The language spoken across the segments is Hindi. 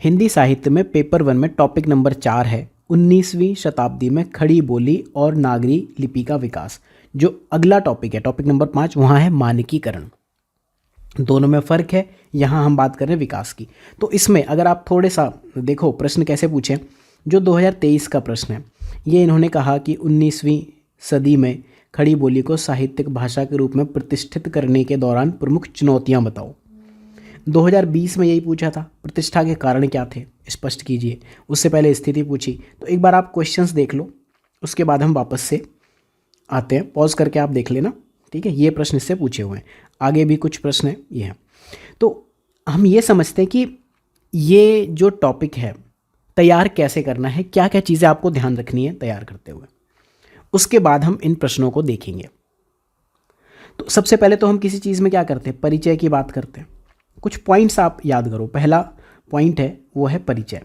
हिंदी साहित्य में पेपर 1 में टॉपिक नंबर 4 है 19वीं शताब्दी में खड़ी बोली और नागरी लिपि का विकास। जो अगला टॉपिक है टॉपिक नंबर 5, वहाँ है मानकीकरण। दोनों में फ़र्क है, यहाँ हम बात कर रहे हैं विकास की। तो इसमें अगर आप थोड़े सा देखो प्रश्न कैसे पूछे, जो 2023 का प्रश्न है ये इन्होंने कहा कि 19वीं सदी में खड़ी बोली को साहित्यिक भाषा के रूप में प्रतिष्ठित करने के दौरान प्रमुख चुनौतियाँ बताओ। 2020 में यही पूछा था, प्रतिष्ठा के कारण क्या थे स्पष्ट कीजिए। उससे पहले स्थिति पूछी। तो एक बार आप क्वेश्चंस देख लो, उसके बाद हम वापस से आते हैं। पॉज करके आप देख लेना, ठीक है। ये प्रश्न इससे पूछे हुए हैं, आगे भी कुछ प्रश्न हैं ये हैं। तो हम ये समझते हैं कि ये जो टॉपिक है तैयार कैसे करना है, क्या क्या चीज़ें आपको ध्यान रखनी है तैयार करते हुए। उसके बाद हम इन प्रश्नों को देखेंगे। तो सबसे पहले तो हम किसी चीज़ में क्या करते हैं, परिचय की बात करते हैं। कुछ पॉइंट्स आप याद करो। पहला पॉइंट है वो है परिचय,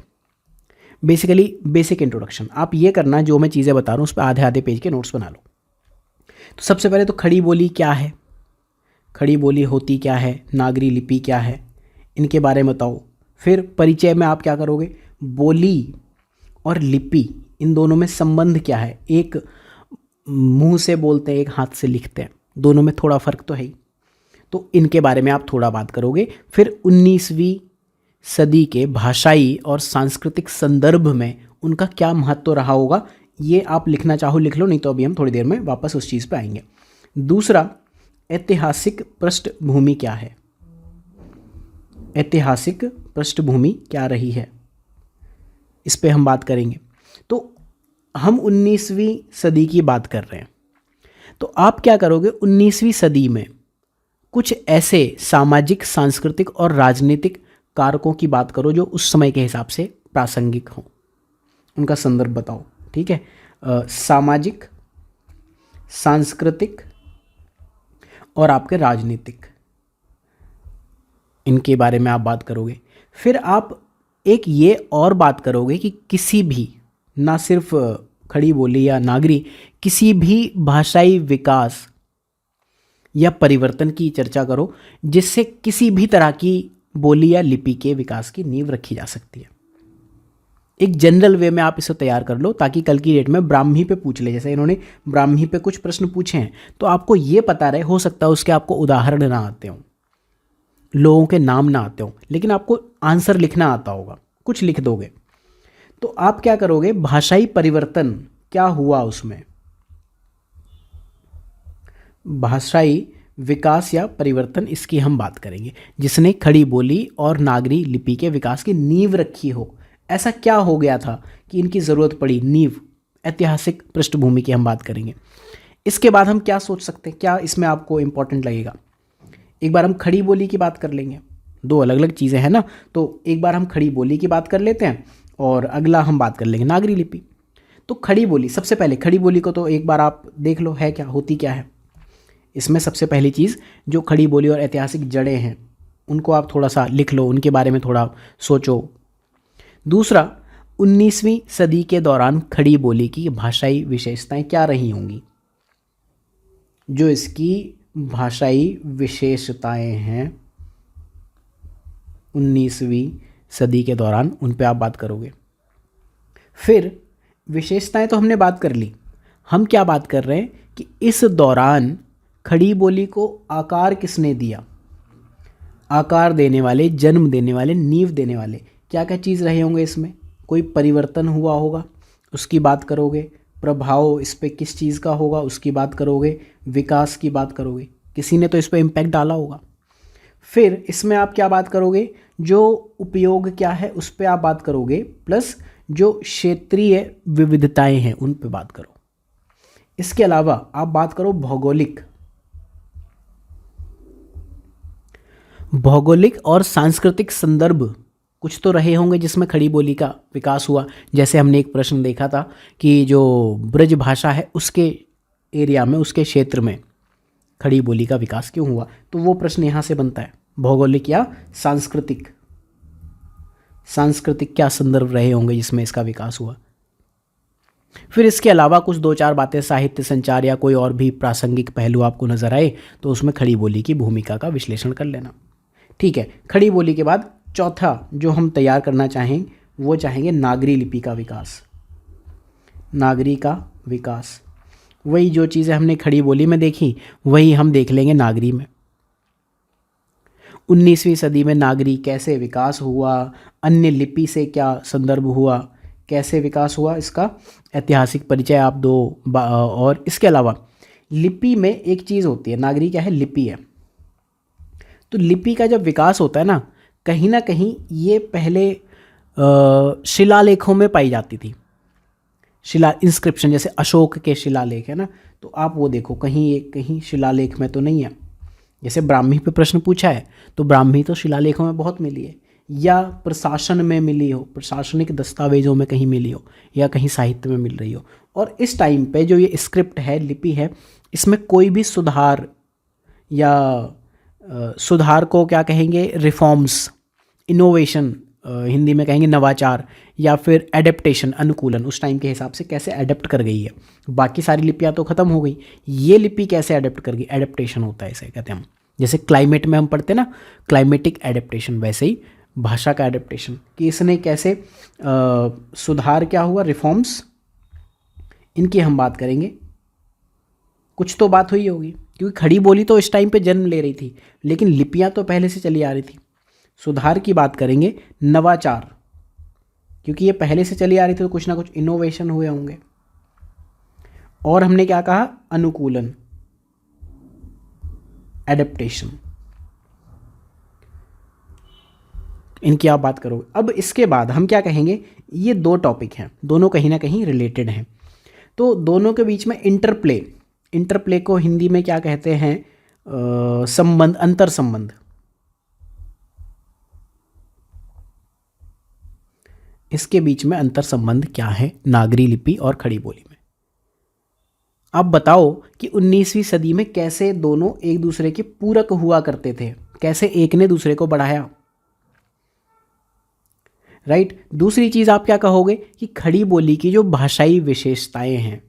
बेसिकली बेसिक इंट्रोडक्शन। आप ये करना जो मैं चीज़ें बता रहा हूँ उस पर आधे आधे पेज के नोट्स बना लो। तो सबसे पहले तो खड़ी बोली क्या है, खड़ी बोली होती क्या है, नागरी लिपि क्या है, इनके बारे में बताओ। फिर परिचय में आप क्या करोगे, बोली और लिपि इन दोनों में संबंध क्या है। एक मुंह से बोलते हैं, एक हाथ से लिखते हैं, दोनों में थोड़ा फ़र्क तो है ही। तो इनके बारे में आप थोड़ा बात करोगे। फिर 19वीं सदी के भाषाई और सांस्कृतिक संदर्भ में उनका क्या महत्व रहा होगा, ये आप लिखना चाहो लिख लो, नहीं तो अभी हम थोड़ी देर में वापस उस चीज़ पे आएंगे। दूसरा, ऐतिहासिक पृष्ठभूमि क्या है, ऐतिहासिक पृष्ठभूमि क्या रही है, इस पे हम बात करेंगे। तो हम 19वीं सदी की बात कर रहे हैं, तो आप क्या करोगे, 19वीं सदी में कुछ ऐसे सामाजिक, सांस्कृतिक और राजनीतिक कारकों की बात करो जो उस समय के हिसाब से प्रासंगिक हों, उनका संदर्भ बताओ, ठीक है। सामाजिक, सांस्कृतिक और आपके राजनीतिक, इनके बारे में आप बात करोगे। फिर आप एक ये और बात करोगे कि किसी भी, ना सिर्फ खड़ी बोली या नागरी, किसी भी भाषाई विकास या परिवर्तन की चर्चा करो जिससे किसी भी तरह की बोली या लिपि के विकास की नींव रखी जा सकती है। एक जनरल वे में आप इसे तैयार कर लो ताकि कल की डेट में ब्राह्मी पे पूछ ले। जैसे इन्होंने ब्राह्मी पे कुछ प्रश्न पूछे हैं तो आपको ये पता रहे, हो सकता है उसके आपको उदाहरण ना आते हों, लोगों के नाम ना आते हों, लेकिन आपको आंसर लिखना आता होगा, कुछ लिख दोगे। तो आप क्या करोगे, भाषाई परिवर्तन क्या हुआ उसमें, भाषाई विकास या परिवर्तन, इसकी हम बात करेंगे, जिसने खड़ी बोली और नागरी लिपि के विकास की नींव रखी हो। ऐसा क्या हो गया था कि इनकी ज़रूरत पड़ी, नींव, ऐतिहासिक पृष्ठभूमि की हम बात करेंगे। इसके बाद हम क्या सोच सकते हैं, क्या इसमें आपको इम्पोर्टेंट लगेगा। एक बार हम खड़ी बोली की बात कर लेंगे, दो अलग अलग चीज़ें हैं ना, तो एक बार हम खड़ी बोली की बात कर लेते हैं और अगला हम बात कर लेंगे नागरी लिपि। तो खड़ी बोली, सबसे पहले खड़ी बोली को तो एक बार आप देख लो है क्या, होती क्या है। इसमें सबसे पहली चीज़ जो खड़ी बोली और ऐतिहासिक जड़ें हैं उनको आप थोड़ा सा लिख लो, उनके बारे में थोड़ा सोचो। दूसरा, 19वीं सदी के दौरान खड़ी बोली की भाषाई विशेषताएं क्या रही होंगी, जो इसकी भाषाई विशेषताएं हैं 19वीं सदी के दौरान, उन पे आप बात करोगे। फिर विशेषताएं तो हमने बात कर ली, हम क्या बात कर रहे हैं कि इस दौरान खड़ी बोली को आकार किसने दिया, आकार देने वाले, जन्म देने वाले, नींव देने वाले क्या क्या चीज़ रहे होंगे इसमें। कोई परिवर्तन हुआ होगा उसकी बात करोगे, प्रभाव इस पे किस चीज़ का होगा उसकी बात करोगे, विकास की बात करोगे, किसी ने तो इस पे इम्पैक्ट डाला होगा। फिर इसमें आप क्या बात करोगे, जो उपयोग क्या है उस पे आप बात करोगे, प्लस जो क्षेत्रीय विविधताएं हैं उन पे बात करो। इसके अलावा आप बात करो भौगोलिक और सांस्कृतिक संदर्भ कुछ तो रहे होंगे जिसमें खड़ी बोली का विकास हुआ। जैसे हमने एक प्रश्न देखा था कि जो ब्रज भाषा है उसके एरिया में, उसके क्षेत्र में खड़ी बोली का विकास क्यों हुआ, तो वो प्रश्न यहाँ से बनता है, भौगोलिक या सांस्कृतिक, सांस्कृतिक क्या संदर्भ रहे होंगे जिसमें इसका विकास हुआ। फिर इसके अलावा कुछ दो चार बातें साहित्य, संचार या कोई और भी प्रासंगिक पहलू आपको नजर आए तो उसमें खड़ी बोली की भूमिका का विश्लेषण कर लेना। ठीक है, खड़ी बोली के बाद चौथा जो हम तैयार करना चाहें वो चाहेंगे नागरी लिपि का विकास। नागरी का विकास, वही जो चीज़ें हमने खड़ी बोली में देखी वही हम देख लेंगे नागरी में। 19वीं सदी में नागरी कैसे विकास हुआ, अन्य लिपि से क्या संदर्भ हुआ, कैसे विकास हुआ, इसका ऐतिहासिक परिचय आप दो। और इसके अलावा लिपि में एक चीज़ होती है, नागरी क्या है, लिपि है। तो लिपि का जब विकास होता है ना कहीं ये पहले शिलालेखों में पाई जाती थी। इंस्क्रिप्शन, जैसे अशोक के शिलालेख है ना, तो आप वो देखो कहीं शिलालेख में तो नहीं है। जैसे ब्राह्मी पे प्रश्न पूछा है तो ब्राह्मी तो शिलालेखों में बहुत मिली है, या प्रशासन में मिली हो, प्रशासनिक दस्तावेजों में कहीं मिली हो, या कहीं साहित्य में मिल रही हो। और इस टाइम पे जो ये स्क्रिप्ट है, लिपि है, इसमें कोई भी सुधार या सुधार को क्या कहेंगे, रिफॉर्म्स, इनोवेशन, हिंदी में कहेंगे नवाचार, या फिर एडेप्टेशन, अनुकूलन, उस टाइम के हिसाब से कैसे एडेप्ट कर गई है। बाकी सारी लिपियाँ तो ख़त्म हो गई, ये लिपि कैसे एडेप्ट कर गई, एडेप्टेशन होता है इसे कहते हैं हम। जैसे क्लाइमेट में हम पढ़ते ना, क्लाइमेटिक एडेप्टेशन, वैसे ही भाषा का एडेप्टेशन, कि इसने कैसे सुधार क्या हुआ, रिफॉर्म्स, इनकी हम बात करेंगे। कुछ तो बात हुई होगी, क्योंकि खड़ी बोली तो इस टाइम पे जन्म ले रही थी, लेकिन लिपियाँ तो पहले से चली आ रही थी। सुधार की बात करेंगे, नवाचार, क्योंकि ये पहले से चली आ रही थी तो कुछ ना कुछ इनोवेशन हुए होंगे। और हमने क्या कहा, अनुकूलन, एडेप्टेशन, इनकी आप बात करोगे। अब इसके बाद हम क्या कहेंगे, ये दो टॉपिक हैं, दोनों कहीं ना कहीं रिलेटेड हैं, तो दोनों के बीच में इंटरप्ले को हिंदी में क्या कहते हैं, संबंध, अंतर संबंध। इसके बीच में अंतर संबंध क्या है नागरी लिपि और खड़ी बोली में। आप बताओ कि 19वीं सदी में कैसे दोनों एक दूसरे के पूरक हुआ करते थे, कैसे एक ने दूसरे को बढ़ाया, राइट। दूसरी चीज़ आप क्या कहोगे कि खड़ी बोली की जो भाषाई विशेषताएं हैं,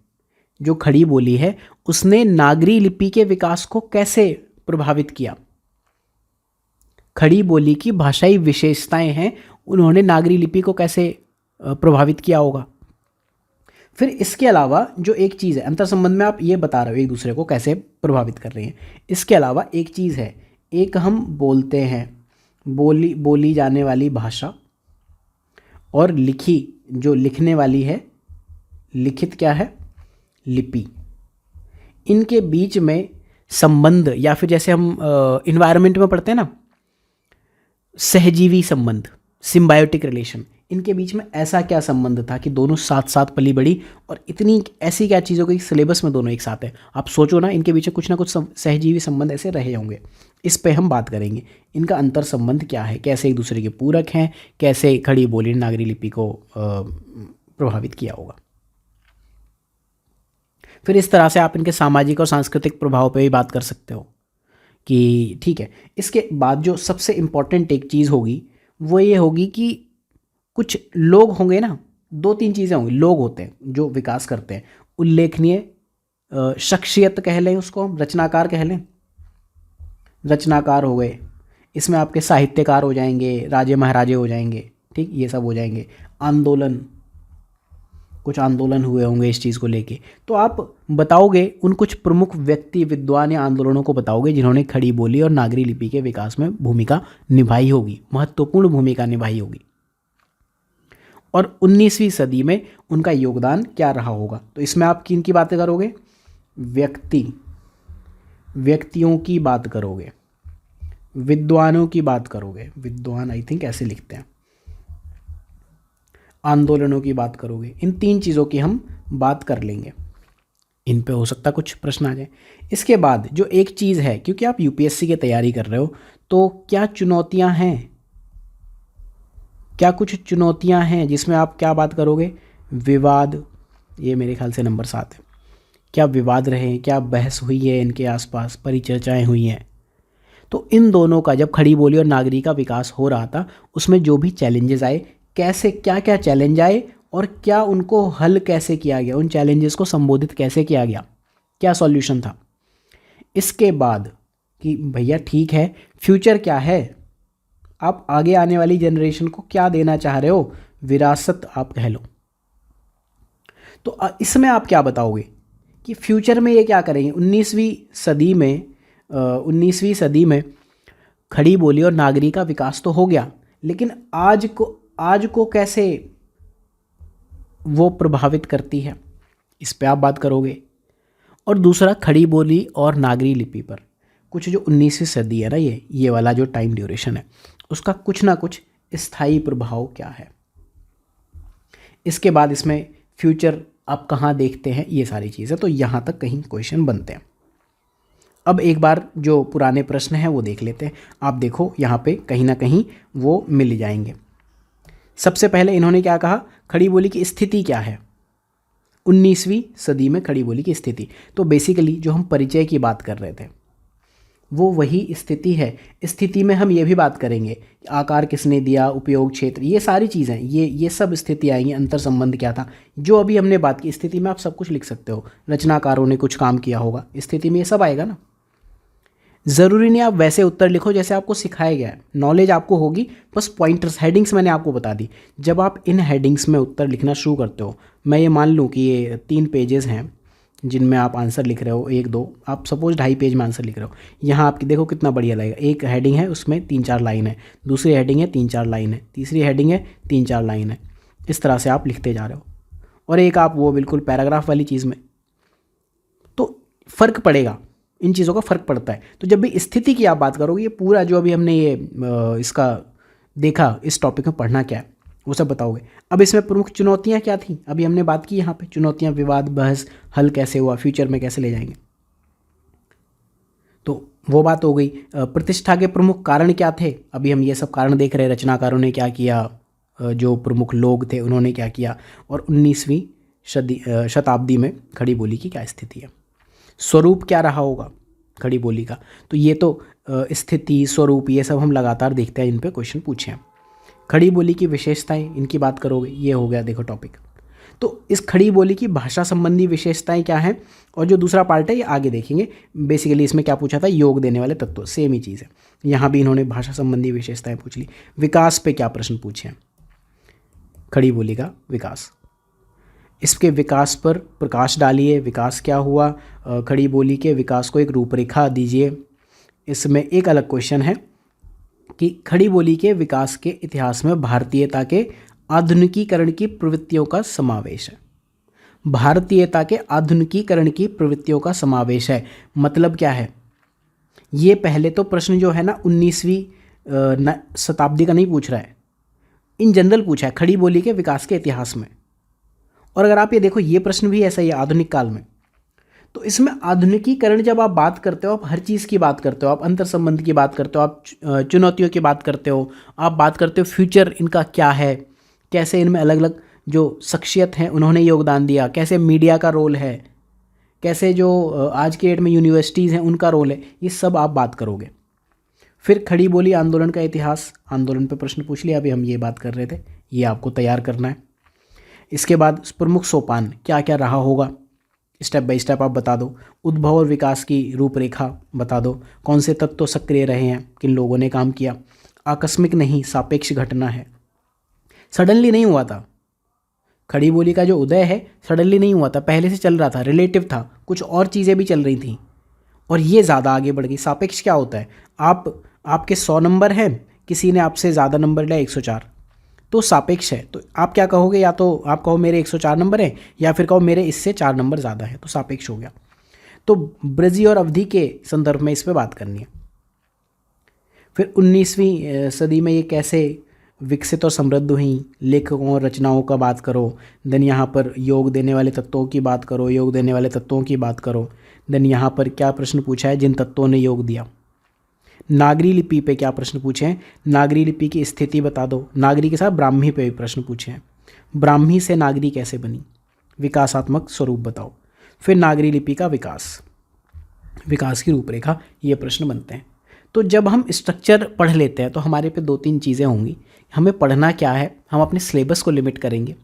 जो खड़ी बोली है उसने नागरी लिपि के विकास को कैसे प्रभावित किया। खड़ी बोली की भाषाई विशेषताएं हैं, उन्होंने नागरी लिपि को कैसे प्रभावित किया होगा। फिर इसके अलावा जो एक चीज़ है, अंतर संबंध में आप ये बता रहे हो एक दूसरे को कैसे प्रभावित कर रही हैं। इसके अलावा एक चीज़ है, एक हम बोलते हैं, बोली जाने वाली भाषा, और लिखी, जो लिखने वाली है, लिखित क्या है, लिपि। इनके बीच में संबंध, या फिर जैसे हम इन्वायरमेंट में पढ़ते हैं ना, सहजीवी संबंध, सिम्बायोटिक रिलेशन, इनके बीच में ऐसा क्या संबंध था कि दोनों साथ साथ पली बड़ी, और इतनी ऐसी क्या चीज़ों की सिलेबस में दोनों एक साथ है। आप सोचो ना, इनके बीच में कुछ ना कुछ सहजीवी संबंध ऐसे रहे होंगे। इस पे हम बात करेंगे, इनका अंतर संबंध क्या है, कैसे एक दूसरे के पूरक हैं, कैसे खड़ी बोली नागरी लिपि को प्रभावित किया होगा। फिर इस तरह से आप इनके सामाजिक और सांस्कृतिक प्रभाव पे भी बात कर सकते हो कि ठीक है। इसके बाद जो सबसे इम्पॉर्टेंट एक चीज़ होगी वो ये होगी कि कुछ लोग होंगे ना, दो तीन चीज़ें होंगी। लोग होते हैं जो विकास करते हैं, उल्लेखनीय शख्सियत कह लें, उसको हम रचनाकार कह लें। रचनाकार हो गए, इसमें आपके साहित्यकार हो जाएंगे, राजे महाराजे हो जाएंगे, ठीक, ये सब हो जाएंगे। आंदोलन, कुछ आंदोलन हुए होंगे इस चीज़ को लेके, तो आप बताओगे उन कुछ प्रमुख व्यक्ति, विद्वान या आंदोलनों को बताओगे जिन्होंने खड़ी बोली और नागरी लिपि के विकास में भूमिका निभाई होगी, महत्वपूर्ण भूमिका निभाई होगी, और 19वीं सदी में उनका योगदान क्या रहा होगा। तो इसमें आप किन की बातें करोगे, व्यक्तियों की बात करोगे, विद्वानों की बात करोगे, विद्वान आई थिंक ऐसे लिखते हैं, आंदोलनों की बात करोगे। इन तीन चीज़ों की हम बात कर लेंगे, इन पे हो सकता कुछ प्रश्न आ जाए। इसके बाद जो एक चीज़ है, क्योंकि आप यूपीएससी की तैयारी कर रहे हो, तो क्या चुनौतियां हैं, क्या कुछ चुनौतियां हैं जिसमें आप क्या बात करोगे, विवाद। ये मेरे ख्याल से नंबर 7 है। क्या विवाद रहे, क्या बहस हुई है इनके आसपास, परिचर्चाएं हुई हैं। तो इन दोनों का, जब खड़ी बोली और नागरी का विकास हो रहा था, उसमें जो भी चैलेंजेस आए, कैसे क्या क्या चैलेंज आए और क्या उनको हल कैसे किया गया, उन चैलेंजेस को संबोधित कैसे किया गया, क्या सॉल्यूशन था। इसके बाद कि भैया ठीक है, फ्यूचर क्या है, आप आगे आने वाली जनरेशन को क्या देना चाह रहे हो, विरासत आप कह लो। तो इसमें आप क्या बताओगे कि फ्यूचर में ये क्या करेंगे। 19वीं सदी में खड़ी बोली और नागरी का विकास तो हो गया, लेकिन आज को कैसे वो प्रभावित करती है, इस पे आप बात करोगे। और दूसरा, खड़ी बोली और नागरी लिपि पर कुछ जो 19वीं सदी है ना, ये वाला जो टाइम ड्यूरेशन है, उसका कुछ ना कुछ स्थायी प्रभाव क्या है। इसके बाद इसमें फ्यूचर आप कहाँ देखते हैं, ये सारी चीज़ें, तो यहाँ तक कहीं क्वेश्चन बनते हैं। अब एक बार जो पुराने प्रश्न हैं वो देख लेते हैं। आप देखो यहाँ पे कहीं ना कहीं वो मिल जाएंगे। सबसे पहले इन्होंने क्या कहा, खड़ी बोली की स्थिति क्या है 19वीं सदी में, खड़ी बोली की स्थिति। तो बेसिकली जो हम परिचय की बात कर रहे थे वो वही स्थिति है। स्थिति में हम ये भी बात करेंगे आकार किसने दिया, उपयोग क्षेत्र, ये सारी चीज़ें, ये सब स्थिति आएंगी। अंतर संबंध क्या था, जो अभी हमने बात की। स्थिति में आप सब कुछ लिख सकते हो, रचनाकारों ने कुछ काम किया होगा, स्थिति में ये सब आएगा ना। ज़रूरी नहीं आप वैसे उत्तर लिखो जैसे आपको सिखाया गया है, नॉलेज आपको होगी, बस पॉइंटर्स, हेडिंग्स मैंने आपको बता दी। जब आप इन हेडिंग्स में उत्तर लिखना शुरू करते हो, मैं ये मान लूँ कि ये 3 पेजेस हैं जिनमें आप आंसर लिख रहे हो, 1-2, आप सपोज 2.5 पेज में आंसर लिख रहे हो। यहाँ आपकी देखो कितना बढ़िया लगेगा, एक हेडिंग है उसमें 3-4 लाइन है, दूसरी हेडिंग है 3-4 लाइन है, तीसरी हेडिंग है 3-4 लाइन है। इस तरह से आप लिखते जा रहे हो, और एक आप वो बिल्कुल पैराग्राफ वाली चीज़ में, तो फ़र्क पड़ेगा, इन चीज़ों का फ़र्क पड़ता है। तो जब भी स्थिति की आप बात करोगे, ये पूरा जो अभी हमने ये इसका देखा, इस टॉपिक में पढ़ना क्या है वो सब बताओगे। अब इसमें प्रमुख चुनौतियां क्या थी, अभी हमने बात की यहाँ पे, चुनौतियां, विवाद, बहस, हल कैसे हुआ, फ्यूचर में कैसे ले जाएंगे, तो वो बात हो गई। प्रतिष्ठा के प्रमुख कारण क्या थे, अभी हम ये सब कारण देख रहे हैं, रचनाकारों ने क्या किया, जो प्रमुख लोग थे उन्होंने क्या किया, और 19वीं शताब्दी में खड़ी बोली की क्या स्थिति है। स्वरूप क्या रहा होगा खड़ी बोली का, तो ये तो स्थिति, स्वरूप, ये सब हम लगातार देखते हैं, इन पे क्वेश्चन पूछे हैं। खड़ी बोली की विशेषताएं, इनकी बात करोगे, ये हो गया देखो टॉपिक। तो इस खड़ी बोली की भाषा संबंधी विशेषताएं क्या हैं, और जो दूसरा पार्ट है ये आगे देखेंगे। बेसिकली इसमें क्या पूछा था, योग देने वाले तत्व, सेम ही चीज़ है। यहाँ भी इन्होंने भाषा संबंधी विशेषताएं पूछ ली। विकास पे क्या प्रश्न पूछे हैं, खड़ी बोली का विकास, इसके विकास पर प्रकाश डालिए, विकास क्या हुआ, खड़ी बोली के विकास को एक रूपरेखा दीजिए। इसमें एक अलग क्वेश्चन है कि खड़ी बोली के विकास के इतिहास में भारतीयता के आधुनिकीकरण की प्रवृत्तियों का समावेश है। भारतीयता के आधुनिकीकरण की प्रवृत्तियों का समावेश है, मतलब क्या है, ये पहले तो प्रश्न जो है ना 19वीं शताब्दी का नहीं पूछ रहा है, इन जनरल पूछा है खड़ी बोली के विकास के इतिहास में। और अगर आप ये देखो, ये प्रश्न भी ऐसा ही है आधुनिक काल में। तो इसमें आधुनिकीकरण जब आप बात करते हो, आप हर चीज़ की बात करते हो, आप अंतर संबंध की बात करते हो, आप चुनौतियों की बात करते हो, आप बात करते हो फ्यूचर इनका क्या है, कैसे इनमें अलग अलग जो शख्सियत हैं उन्होंने योगदान दिया, कैसे मीडिया का रोल है, कैसे जो आज के डेट में यूनिवर्सिटीज़ हैं उनका रोल है, ये सब आप बात करोगे। फिर खड़ी बोली आंदोलन का इतिहास, आंदोलन पे प्रश्न पूछ लिया, अभी हम ये बात कर रहे थे, ये आपको तैयार करना है। इसके बाद प्रमुख सोपान क्या क्या रहा होगा, स्टेप बाय स्टेप आप बता दो। उद्भव और विकास की रूपरेखा बता दो, कौन से तत्व सक्रिय रहे हैं, किन लोगों ने काम किया। आकस्मिक नहीं, सापेक्ष घटना है, सडनली नहीं हुआ था। खड़ी बोली का जो उदय है सडनली नहीं हुआ था, पहले से चल रहा था, रिलेटिव था, कुछ और चीज़ें भी चल रही थी और ये ज़्यादा आगे बढ़ गई। सापेक्ष क्या होता है, आपके 100 नंबर हैं, किसी ने आपसे ज़्यादा नंबर लिया 104, तो सापेक्ष है। तो आप क्या कहोगे, या तो आप कहो मेरे 104 नंबर हैं, या फिर कहो मेरे इससे 4 नंबर ज़्यादा है, तो सापेक्ष हो गया। तो ब्रजी और अवधि के संदर्भ में इस पर बात करनी है। फिर 19वीं सदी में ये कैसे विकसित और समृद्ध हुई, लेखकों और रचनाओं का बात करो। देन यहाँ पर योग देने वाले तत्वों की बात करो, योग देने वाले तत्वों की बात करो। देन यहाँ पर क्या प्रश्न पूछा है, जिन तत्वों ने योग दिया। नागरी लिपि पे क्या प्रश्न पूछे हैं, नागरी लिपि की स्थिति बता दो। नागरी के साथ ब्राह्मी पे भी प्रश्न पूछे हैं, ब्राह्मी से नागरी कैसे बनी, विकासात्मक स्वरूप बताओ। फिर नागरी लिपि का विकास, विकास की रूपरेखा, ये प्रश्न बनते हैं। तो जब हम स्ट्रक्चर पढ़ लेते हैं तो हमारे पे 2-3 चीज़ें होंगी, हमें पढ़ना क्या है, हम अपने सिलेबस को लिमिट करेंगे।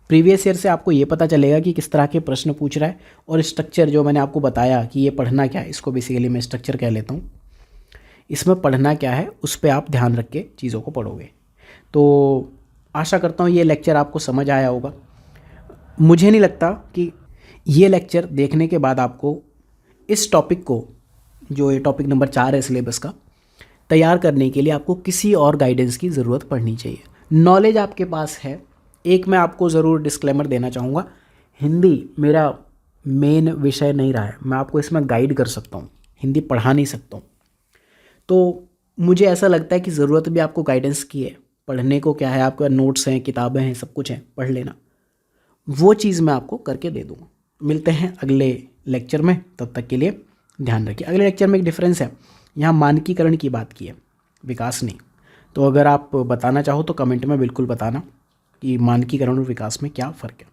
प्रीवियस ईयर से आपको ये पता चलेगा कि किस तरह के प्रश्न पूछ रहा है, और स्ट्रक्चर जो मैंने आपको बताया कि ये पढ़ना क्या है, इसको बेसिकली मैं स्ट्रक्चर कह लेता हूँ। इसमें पढ़ना क्या है उस पर आप ध्यान रख के चीज़ों को पढ़ोगे। तो आशा करता हूँ ये लेक्चर आपको समझ आया होगा। मुझे नहीं लगता कि ये लेक्चर देखने के बाद आपको इस टॉपिक को, जो ये टॉपिक नंबर 4 है सिलेबस का, तैयार करने के लिए आपको किसी और गाइडेंस की ज़रूरत पड़नी चाहिए। नॉलेज आपके पास है। एक मैं आपको ज़रूर डिस्क्लेमर देना चाहूँगा, हिंदी मेरा मेन विषय नहीं रहा है, मैं आपको इसमें गाइड कर सकता हूँ, हिंदी पढ़ा नहीं सकता हूँ। तो मुझे ऐसा लगता है कि ज़रूरत भी आपको गाइडेंस की है। पढ़ने को क्या है, आपके नोट्स हैं, किताबें हैं, सब कुछ है, पढ़ लेना। वो चीज़ मैं आपको करके दे दूँगा। मिलते हैं अगले लेक्चर में, तब तक के लिए ध्यान रखिए। अगले लेक्चर में एक डिफरेंस है, यहाँ मानकीकरण की बात की है, विकास नहीं। तो अगर आप बताना चाहो तो कमेंट में बिल्कुल बताना कि मानकीकरण और विकास में क्या फ़र्क है।